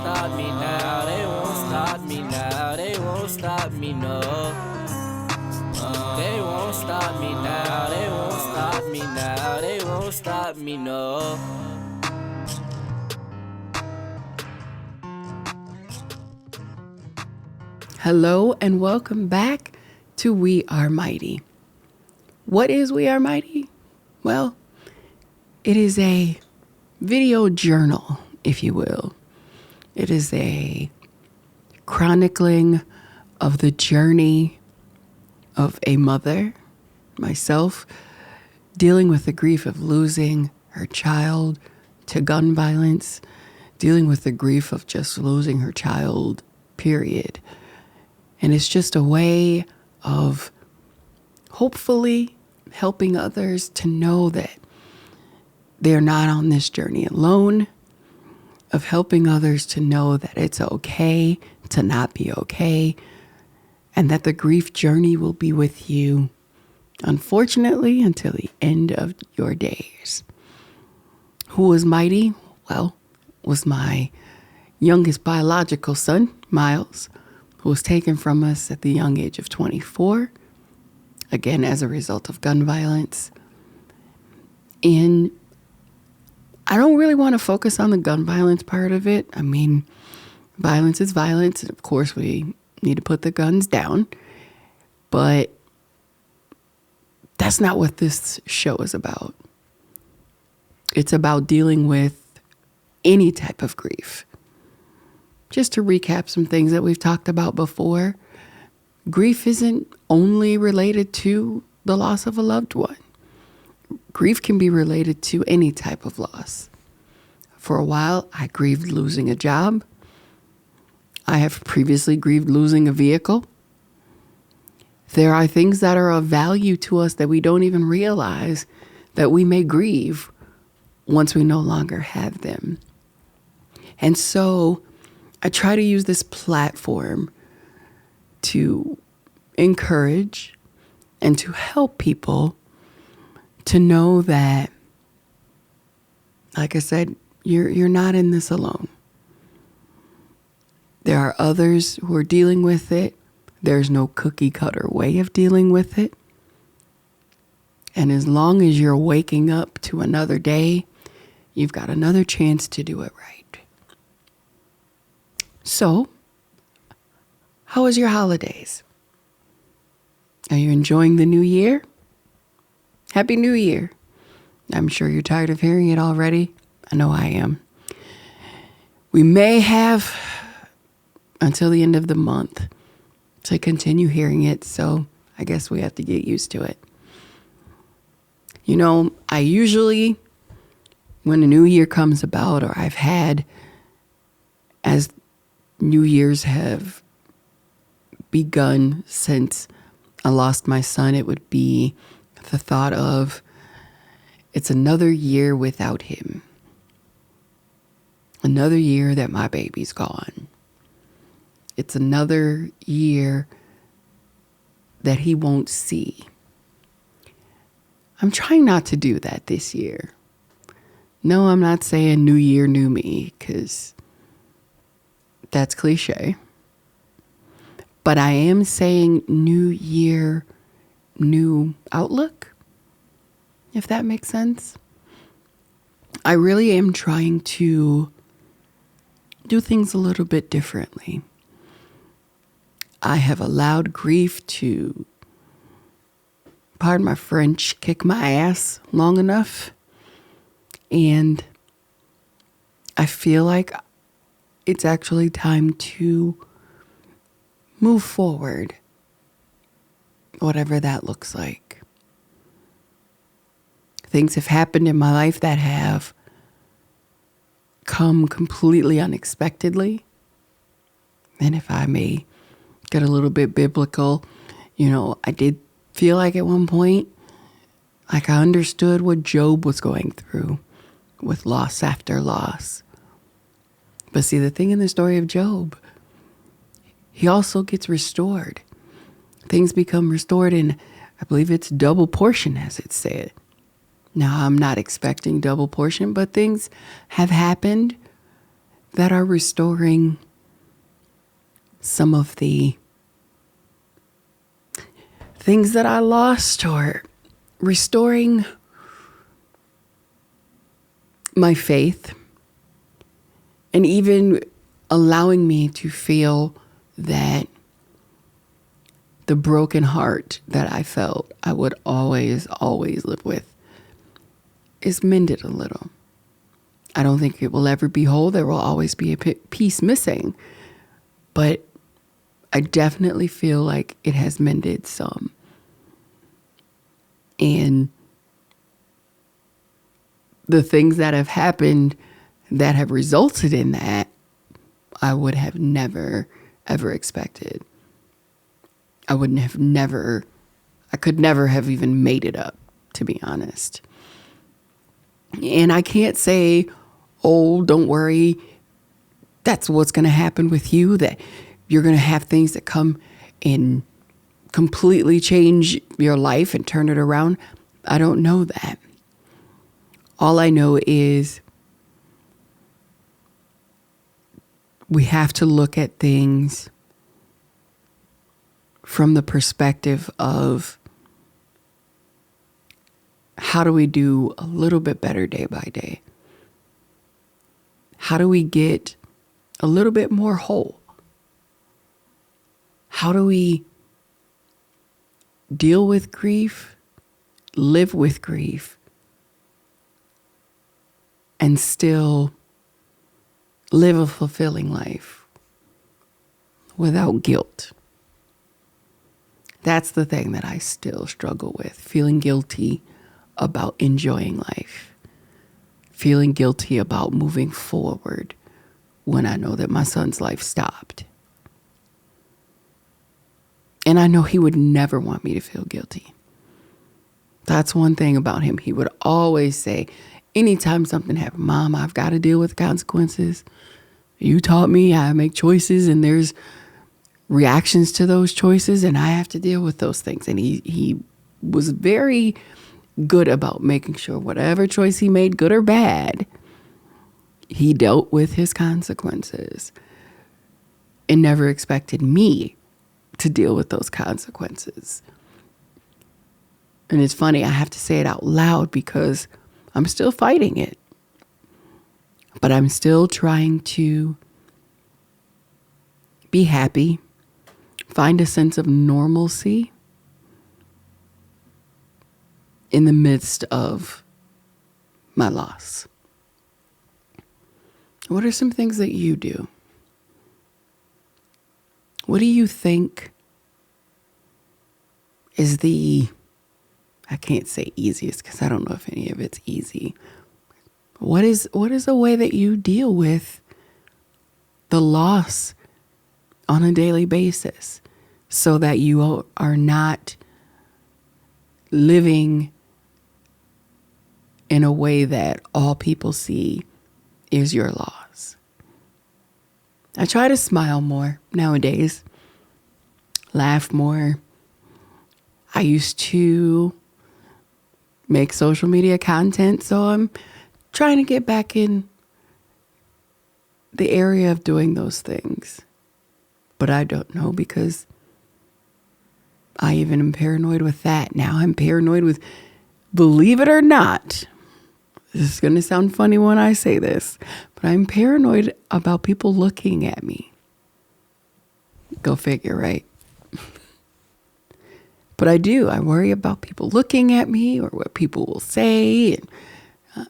stop me now, they won't stop me now, they won't stop me, no. They won't stop me now, they won't stop me now, they won't stop me, no. Hello and welcome back to We Are Mighty. What is We Are Mighty? Well, it is a video journal, if you will. It is a chronicling of the journey of a mother, myself, dealing with the grief of losing her child to gun violence, dealing with the grief of just losing her child, period. And it's just a way of hopefully helping others to know that they're not on this journey alone, of helping others to know that it's okay to not be okay, and that the grief journey will be with you, unfortunately, until the end of your days. Who was mighty? Well, was my youngest biological son, Miles, who was taken from us at the young age of 24, again, as a result of gun violence. And I don't really want to focus on the gun violence part of it. I mean, violence is violence. And of course, we need to put the guns down. But that's not what this show is about. It's about dealing with any type of grief. Just to recap some things that we've talked about before, grief isn't only related to the loss of a loved one. Grief can be related to any type of loss. For a while, I grieved losing a job. I have previously grieved losing a vehicle. There are things that are of value to us that we don't even realize that we may grieve once we no longer have them. And so I try to use this platform to encourage and to help people to know that, like I said, you're not in this alone. There are others who are dealing with it. There's no cookie cutter way of dealing with it. And as long as you're waking up to another day, you've got another chance to do it right. So, how was your holidays? Are you enjoying the new year? Happy New Year. I'm sure you're tired of hearing it already. I know I am. We may have until the end of the month to continue hearing it, so I guess we have to get used to it. You know, I usually, when a new year comes about, or I've had, as New Year's have begun since I lost my son, it would be the thought of, it's another year without him. Another year that my baby's gone. It's another year that he won't see. I'm trying not to do that this year. No, I'm not saying new year, new me, because that's cliche. But I am saying new year, new outlook, if that makes sense. I really am trying to do things a little bit differently. I have allowed grief to, pardon my French, kick my ass long enough. And I feel like it's actually time to move forward, whatever that looks like. Things have happened in my life that have come completely unexpectedly. And if I may get a little bit biblical, you know, I did feel like at one point, like I understood what Job was going through with loss after loss. But see, the thing in the story of Job, he also gets restored. Things become restored, and I believe it's double portion, as it said. Now, I'm not expecting double portion, but things have happened that are restoring some of the things that I lost, or restoring my faith, and even allowing me to feel that the broken heart that I felt I would always live with is mended a little. I don't think it will ever be whole. There will always be a piece missing. But I definitely feel like it has mended some. And the things that have happened that have resulted in that, I would have never, ever expected. I could never have even made it up, to be honest. And I can't say, oh, don't worry, that's what's going to happen with you, that you're going to have things that come and completely change your life and turn it around. I don't know that. All I know is we have to look at things from the perspective of how do we do a little bit better day by day? How do we get a little bit more whole? How do we deal with grief, live with grief, and still live a fulfilling life without guilt? That's the thing that I still struggle with, feeling guilty about enjoying life, feeling guilty about moving forward when I know that my son's life stopped. And I know he would never want me to feel guilty. That's one thing about him. He would always say, anytime something happened, Mom, I've got to deal with consequences. You taught me how to make choices, and there's reactions to those choices, and I have to deal with those things. And he was very good about making sure whatever choice he made, good or bad, he dealt with his consequences and never expected me to deal with those consequences. And it's funny, I have to say it out loud because I'm still fighting it. But I'm still trying to be happy, find a sense of normalcy in the midst of my loss. What are some things that you do? What do you think is I can't say easiest because I don't know if any of it's easy. What is a way that you deal with the loss on a daily basis so that you are not living in a way that all people see is your loss? I try to smile more nowadays, laugh more. I used to make social media content, so I'm trying to get back in the area of doing those things. But I don't know, because I even am paranoid with that. Now I'm paranoid with, believe it or not, this is going to sound funny when I say this, but I'm paranoid about people looking at me. Go figure, right? But I do. I worry about people looking at me or what people will say. And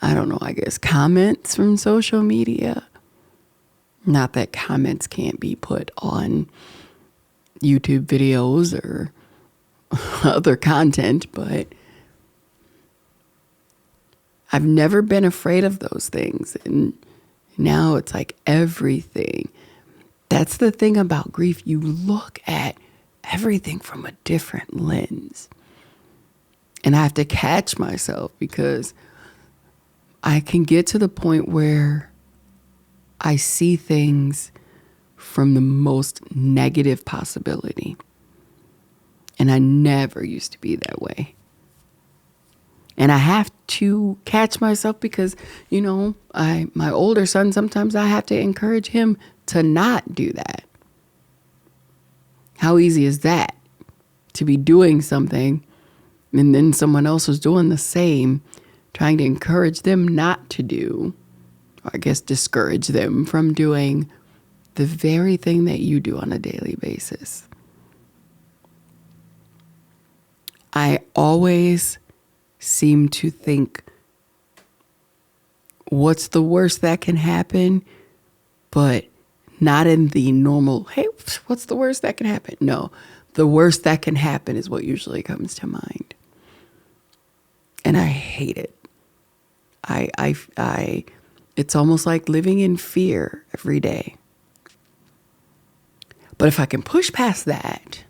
I don't know, I guess comments from social media. Not that comments can't be put on YouTube videos or other content, but I've never been afraid of those things. And now it's like everything. That's the thing about grief. You look at everything from a different lens. And I have to catch myself, because I can get to the point where I see things from the most negative possibility. And I never used to be that way. And I have to catch myself because, my older son, sometimes I have to encourage him to not do that. How easy is that? To be doing something and then someone else is doing the same, trying to encourage them not to do, or I guess discourage them from doing the very thing that you do on a daily basis. I always seem to think, what's the worst that can happen? But not in the normal, hey, what's the worst that can happen? No, the worst that can happen is what usually comes to mind. And I hate it. It's almost like living in fear every day. But if I can push past that,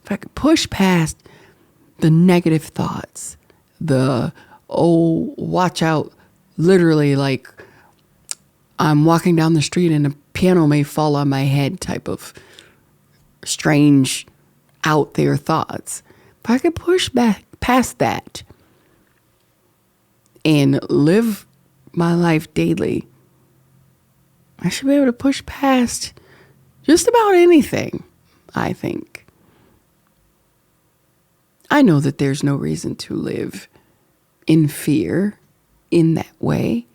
if I can push past the negative thoughts, watch out, literally like I'm walking down the street and a piano may fall on my head type of strange out there thoughts. If I could push back past that and live my life daily, I should be able to push past just about anything, I think. I know that there's no reason to live in fear in that way.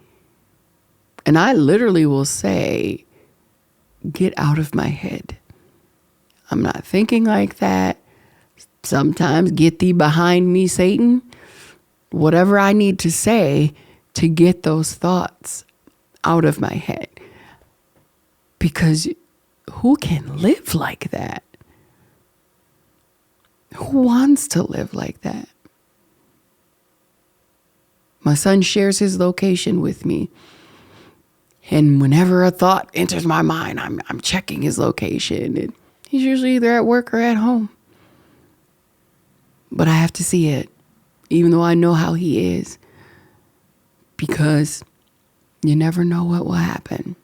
And I literally will say, get out of my head. I'm not thinking like that. Sometimes get thee behind me, Satan. Whatever I need to say to get those thoughts out of my head. Because who can live like that? Who wants to live like that? My son shares his location with me. And whenever a thought enters my mind, I'm checking his location. And he's usually either at work or at home. But I have to see it, even though I know how he is. Because you never know what will happen.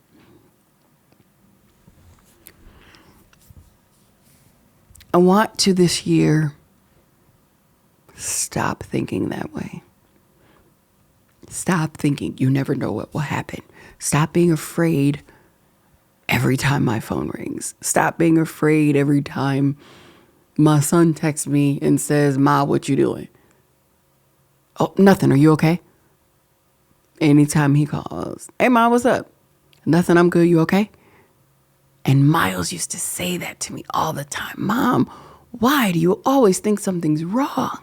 I want to this year stop thinking that way. Stop thinking you never know what will happen. Stop being afraid every time my phone rings. Stop being afraid every time my son texts me and says, "Ma, what you doing?" "Oh, nothing. Are you okay?" Anytime he calls, "Hey, Ma, what's up?" "Nothing. I'm good. You okay?" And Miles used to say that to me all the time. "Mom, why do you always think something's wrong?"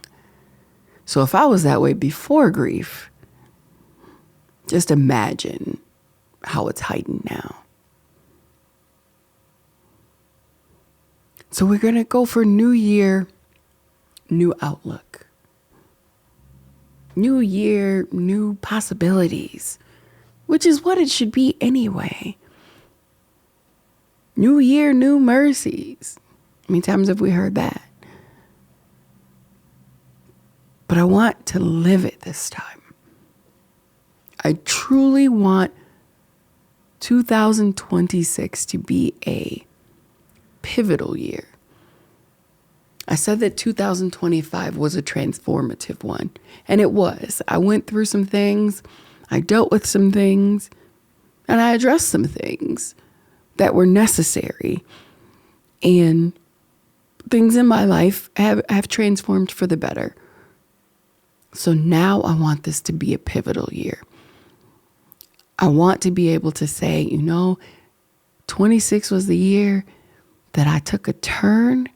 So if I was that way before grief, just imagine how it's heightened now. So we're going to go for New Year, new outlook. New year, new possibilities, which is what it should be anyway. New year, new mercies. How many times have we heard that? But I want to live it this time. I truly want 2026 to be a pivotal year. I said that 2025 was a transformative one, and it was. I went through some things, I dealt with some things, and I addressed some things that were necessary. And things in my life have transformed for the better. So now I want this to be a pivotal year. I want to be able to say, 26 was the year that I took a turn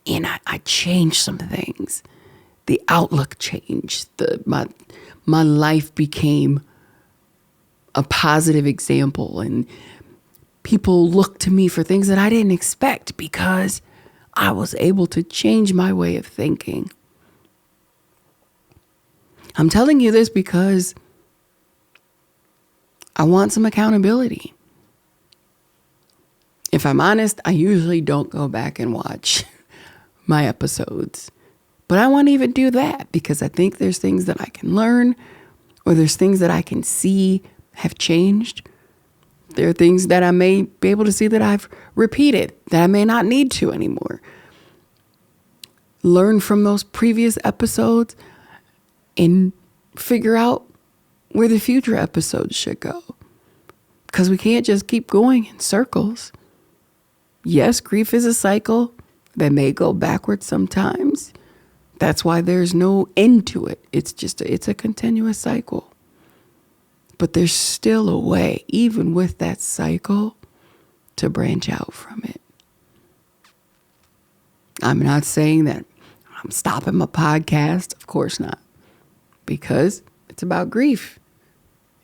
and I changed some things. The outlook changed. My life became a positive example, and people looked to me for things that I didn't expect because I was able to change my way of thinking. I'm telling you this because I want some accountability. If I'm honest, I usually don't go back and watch my episodes. But I want to even do that because I think there's things that I can learn, or there's things that I can see have changed. There are things that I may be able to see that I've repeated that I may not need to anymore. learn from those previous episodes and figure out where the future episodes should go. Because we can't just keep going in circles. Yes, grief is a cycle that may go backwards sometimes. That's why there's no end to it. It's a continuous cycle. But there's still a way, even with that cycle, to branch out from it. I'm not saying that I'm stopping my podcast. Of course not. Because it's about grief.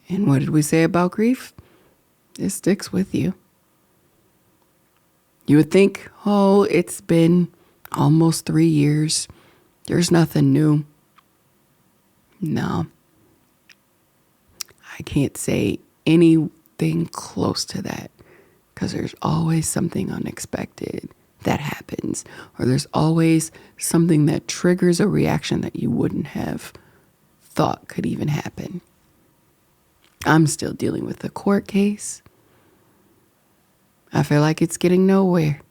And what did we say about grief? It sticks with you. You would think, oh, it's been almost 3 years. There's nothing new. No. I can't say anything close to that. Because there's always something unexpected that happens. Or there's always something that triggers a reaction that you wouldn't have thought could even happen. I'm still dealing with a court case. I feel like it's getting nowhere.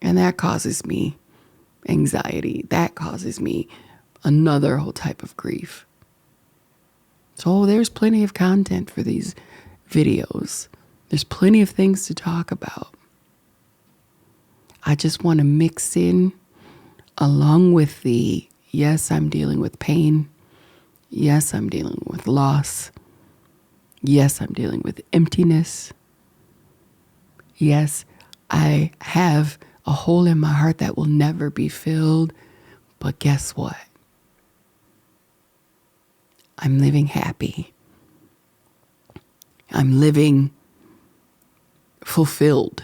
And that causes me anxiety. That causes me another whole type of grief. So there's plenty of content for these videos. There's plenty of things to talk about. I just want to mix in, along with the, yes, I'm dealing with pain. Yes, I'm dealing with loss. Yes, I'm dealing with emptiness. Yes, I have a hole in my heart that will never be filled. But guess what? I'm living happy. I'm living fulfilled.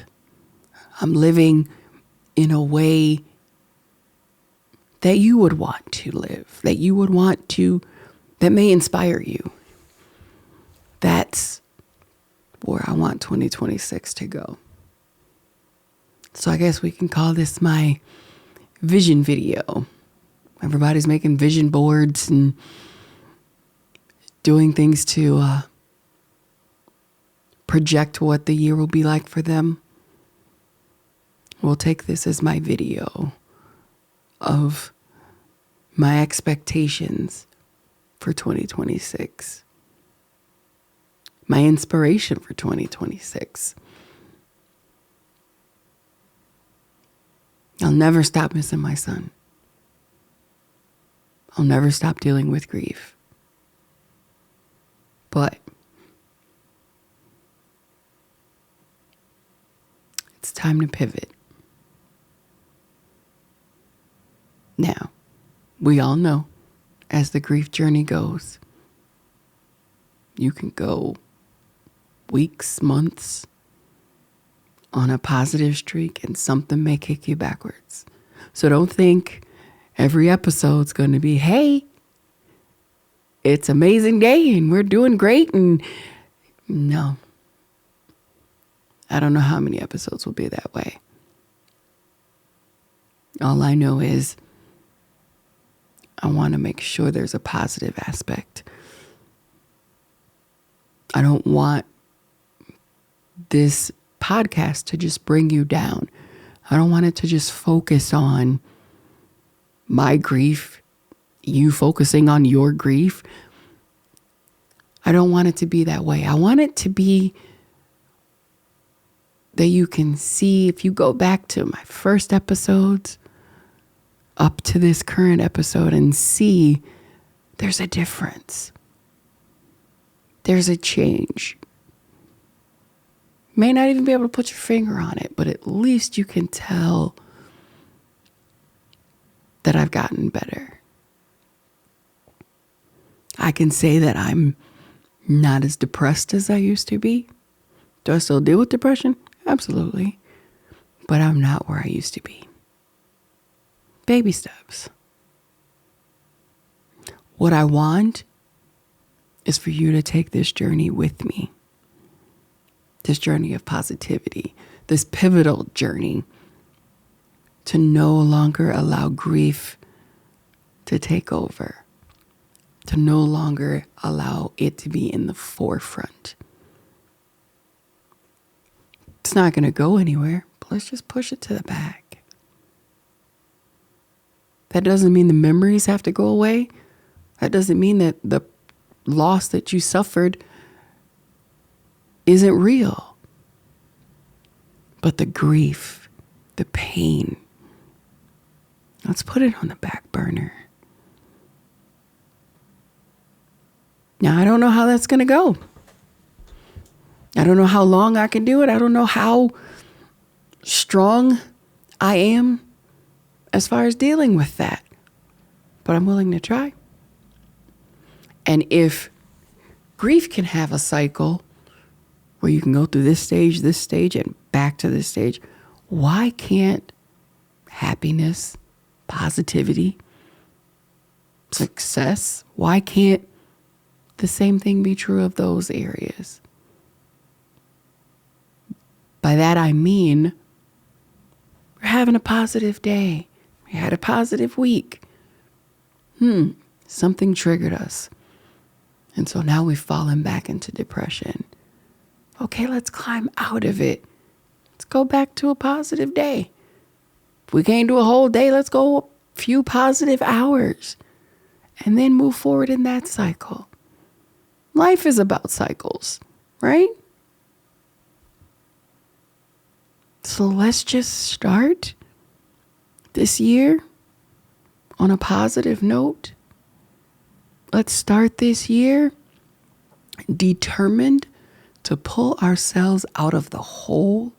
I'm living in a way that you would want to live, that may inspire you. That's where I want 2026 to go. So I guess we can call this my vision video. Everybody's making vision boards and doing things to project what the year will be like for them. We'll take this as my video of my expectations for 2026. My inspiration for 2026. I'll never stop missing my son. I'll never stop dealing with grief. But it's time to pivot. Now, we all know, as the grief journey goes, you can go weeks, months on a positive streak and something may kick you backwards. So don't think every episode's going to be, hey, it's amazing day and we're doing great. And no, I don't know how many episodes will be that way. All I know is I want to make sure there's a positive aspect. I don't want this podcast to just bring you down. I don't want it to just focus on my grief, you focusing on your grief. I don't want it to be that way. I want it to be that you can see, if you go back to my first episodes up to this current episode and see there's a difference. There's a change. May not even be able to put your finger on it, but at least you can tell that I've gotten better. I can say that I'm not as depressed as I used to be. Do I still deal with depression? Absolutely. But I'm not where I used to be. Baby steps. What I want is for you to take this journey with me. This journey of positivity, this pivotal journey to no longer allow grief to take over, to no longer allow it to be in the forefront. It's not going to go anywhere, but let's just push it to the back. That doesn't mean the memories have to go away. That doesn't mean that the loss that you suffered isn't real. But the grief, the pain, let's put it on the back burner. Now, I don't know how that's going to go. I don't know how long I can do it. I don't know how strong I am as far as dealing with that. But I'm willing to try. And if grief can have a cycle where you can go through this stage, and back to this stage, why can't happiness, positivity, success, why can't the same thing be true of those areas? By that I mean, we're having a positive day. We had a positive week. Something triggered us. And so now we've fallen back into depression. Okay, let's climb out of it. Let's go back to a positive day. If we can't do a whole day, let's go a few positive hours and then move forward in that cycle. Life is about cycles, right? So let's just start this year on a positive note. Let's start this year determined to pull ourselves out of the hole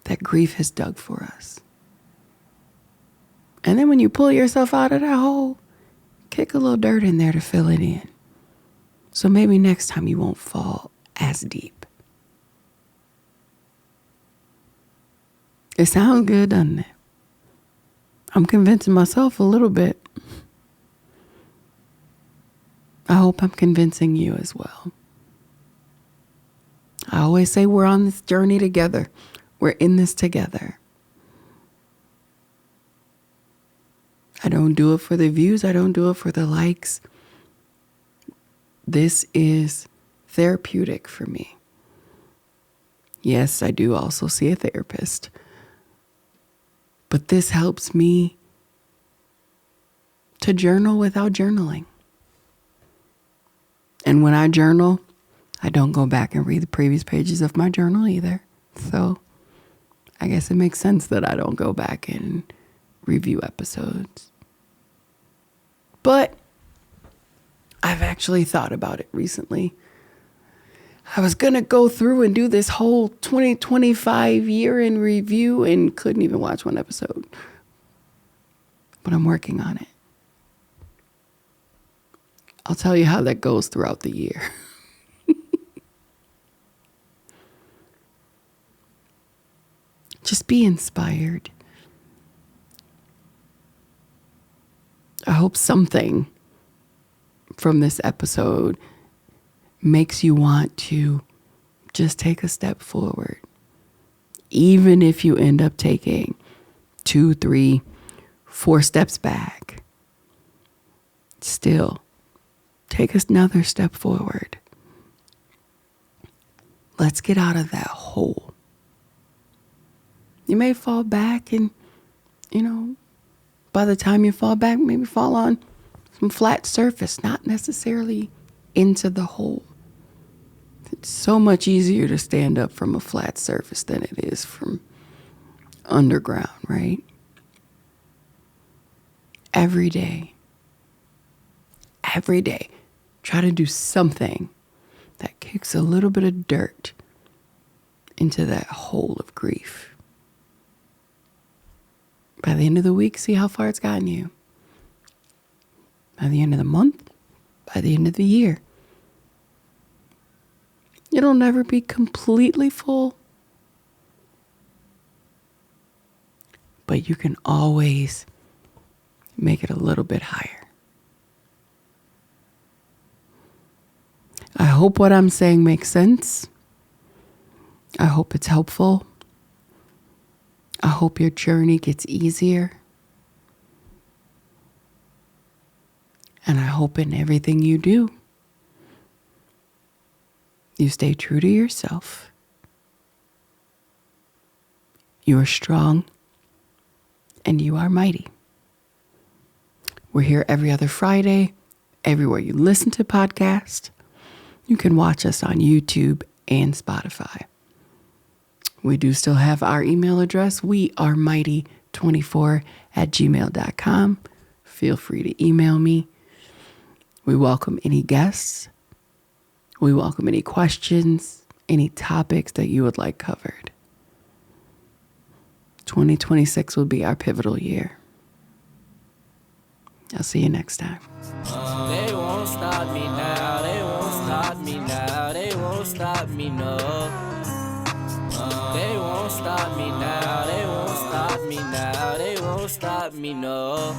that grief has dug for us. And then when you pull yourself out of that hole, kick a little dirt in there to fill it in. So maybe next time you won't fall as deep. It sounds good, doesn't it? I'm convincing myself a little bit. I hope I'm convincing you as well. I always say we're on this journey together. We're in this together. I don't do it for the views. I don't do it for the likes. This is therapeutic for me. Yes, I do also see a therapist. But this helps me to journal without journaling. And when I journal, I don't go back and read the previous pages of my journal either. So I guess it makes sense that I don't go back and review episodes. But I've actually thought about it recently. I was going to go through and do this whole 2025 year in review and couldn't even watch one episode. But I'm working on it. I'll tell you how that goes throughout the year. Just be inspired. I hope something from this episode makes you want to just take a step forward. Even if you end up taking 2, 3, 4 steps back, still take another step forward. Let's get out of that hole. You may fall back and, by the time you fall back, maybe fall on some flat surface, not necessarily into the hole. It's so much easier to stand up from a flat surface than it is from underground, right? Every day, try to do something that kicks a little bit of dirt into that hole of grief. By the end of the week, see how far it's gotten you. By the end of the month, by the end of the year. It'll never be completely full, but you can always make it a little bit higher. I hope what I'm saying makes sense. I hope it's helpful. I hope your journey gets easier. And I hope in everything you do, you stay true to yourself. You are strong and you are mighty. We're here every other Friday, everywhere you listen to podcasts. You can watch us on YouTube and Spotify. We do still have our email address, wearemighty24@gmail.com. Feel free to email me. We welcome any guests. We welcome any questions, any topics that you would like covered. 2026 will be our pivotal year. I'll see you next time. They won't stop me now, they won't stop me now, they won't stop me, no. They won't stop me now, they won't stop me now, they won't stop me, no.